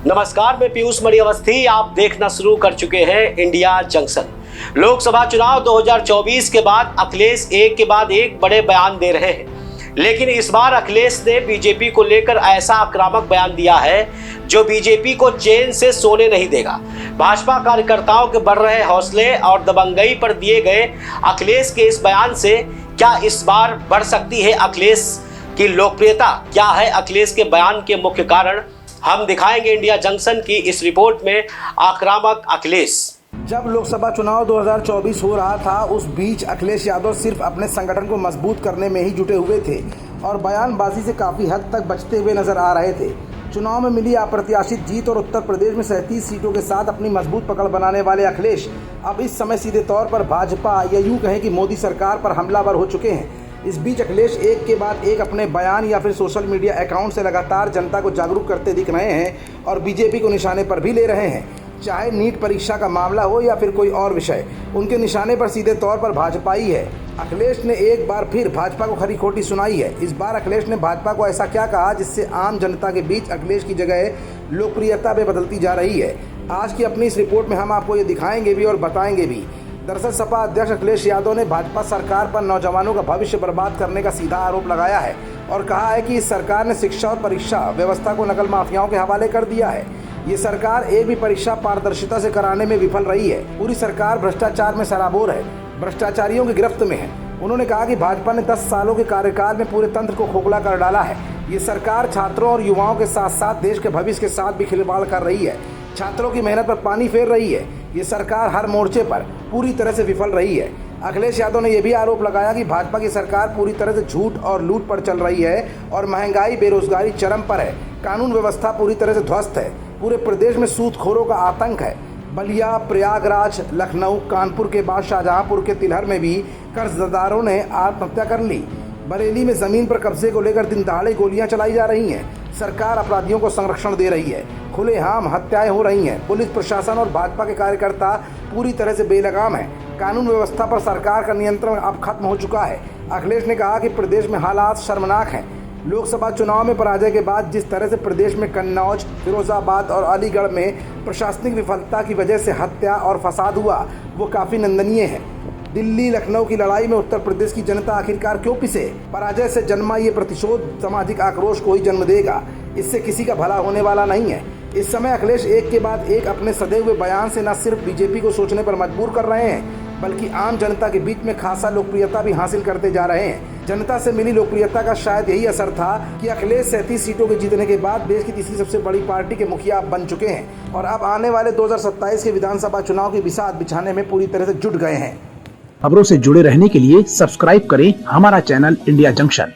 नमस्कार, मैं पीयूष मणि अवस्थी। आप देखना शुरू कर चुके हैं इंडिया जंक्शन। लोकसभा चुनाव 2024 के बाद अखिलेश एक के बाद एक बड़े बयान दे रहे हैं, लेकिन इस बार अखिलेश ने बीजेपी को लेकर ऐसा आक्रामक बयान दिया है जो बीजेपी को चैन से सोने नहीं देगा। भाजपा कार्यकर्ताओं के बढ़ रहे हौसले और दबंगई पर दिए गए अखिलेश के इस बयान से क्या इस बार बढ़ सकती है अखिलेश की लोकप्रियता? क्या है अखिलेश के बयान के मुख्य कारण? हम दिखाएंगे इंडिया जंक्शन की इस रिपोर्ट में आक्रामक अखिलेश। जब लोकसभा चुनाव 2024 हो रहा था, उस बीच अखिलेश यादव सिर्फ अपने संगठन को मजबूत करने में ही जुटे हुए थे और बयानबाजी से काफ़ी हद तक बचते हुए नजर आ रहे थे। चुनाव में मिली अप्रत्याशित जीत और उत्तर प्रदेश में 37 सीटों के साथ अपनी मजबूत पकड़ बनाने वाले अखिलेश अब इस समय सीधे तौर पर भाजपा या यूँ कहें कि मोदी सरकार पर हमलावर हो चुके हैं। इस बीच अखिलेश एक के बाद एक अपने बयान या फिर सोशल मीडिया अकाउंट से लगातार जनता को जागरूक करते दिख रहे हैं और बीजेपी को निशाने पर भी ले रहे हैं। चाहे नीट परीक्षा का मामला हो या फिर कोई और विषय, उनके निशाने पर सीधे तौर पर भाजपा ही है। अखिलेश ने एक बार फिर भाजपा को खरी खोटी सुनाई है। इस बार अखिलेश ने भाजपा को ऐसा क्या कहा जिससे आम जनता के बीच अखिलेश की जगह लोकप्रियता में बदलती जा रही है? आज की अपनी इस रिपोर्ट में हम आपको ये दिखाएंगे भी और बताएंगे भी। दरअसल सपा अध्यक्ष अखिलेश यादव ने भाजपा सरकार पर नौजवानों का भविष्य बर्बाद करने का सीधा आरोप लगाया है और कहा है कि इस सरकार ने शिक्षा और परीक्षा व्यवस्था को नकल माफियाओं के हवाले कर दिया है। ये सरकार एक भी परीक्षा पारदर्शिता से कराने में विफल रही है। पूरी सरकार भ्रष्टाचार में सराबोर है, भ्रष्टाचारियों की गिरफ्त में है। उन्होंने कहा कि भाजपा ने 10 सालों के कार्यकाल में पूरे तंत्र को खोखला कर डाला है। ये सरकार छात्रों और युवाओं के साथ साथ देश के भविष्य के साथ भी खिलवाड़ कर रही है, छात्रों की मेहनत पर पानी फेर रही है। ये सरकार हर मोर्चे पर पूरी तरह से विफल रही है। अखिलेश यादव ने यह भी आरोप लगाया कि भाजपा की सरकार पूरी तरह से झूठ और लूट पर चल रही है और महंगाई बेरोजगारी चरम पर है, कानून व्यवस्था पूरी तरह से ध्वस्त है, पूरे प्रदेश में सूदखोरों का आतंक है। बलिया, प्रयागराज, लखनऊ, कानपुर के बाद शाहजहांपुर के तिलहर में भी कर्जदारों ने आत्महत्या कर ली। बरेली में जमीन पर कब्जे को लेकर दिन दहाड़े गोलियां चलाई जा रही हैं। सरकार अपराधियों को संरक्षण दे रही है, खुलेआम हत्याएं हो रही हैं। पुलिस प्रशासन और भाजपा के कार्यकर्ता पूरी तरह से बेलगाम हैं। कानून व्यवस्था पर सरकार का नियंत्रण अब खत्म हो चुका है। अखिलेश ने कहा कि प्रदेश में हालात शर्मनाक हैं। लोकसभा चुनाव में पराजय के बाद जिस तरह से प्रदेश में कन्नौज, फिरोजाबाद और अलीगढ़ में प्रशासनिक विफलता की वजह से हत्या और फसाद हुआ, वो काफ़ी निंदनीय है। दिल्ली लखनऊ की लड़ाई में उत्तर प्रदेश की जनता आखिरकार क्यों पिसे? पराजय से जन्मा ये प्रतिशोध सामाजिक आक्रोश को ही जन्म देगा। इससे किसी का भला होने वाला नहीं है। इस समय अखिलेश एक के बाद एक अपने सदे हुए बयान से न सिर्फ बीजेपी को सोचने पर मजबूर कर रहे हैं, बल्कि आम जनता के बीच में खासा लोकप्रियता भी हासिल करते जा रहे हैं। जनता से मिली लोकप्रियता का शायद यही असर था कि अखिलेश 37 सीटों के जीतने के बाद देश की तीसरी सबसे बड़ी पार्टी के मुखिया बन चुके हैं और अब आने वाले 2027 के विधानसभा चुनाव की बिसात बिछाने में पूरी तरह से जुट गए हैं। खबरों से जुड़े रहने के लिए सब्सक्राइब करें हमारा चैनल इंडिया जंक्शन।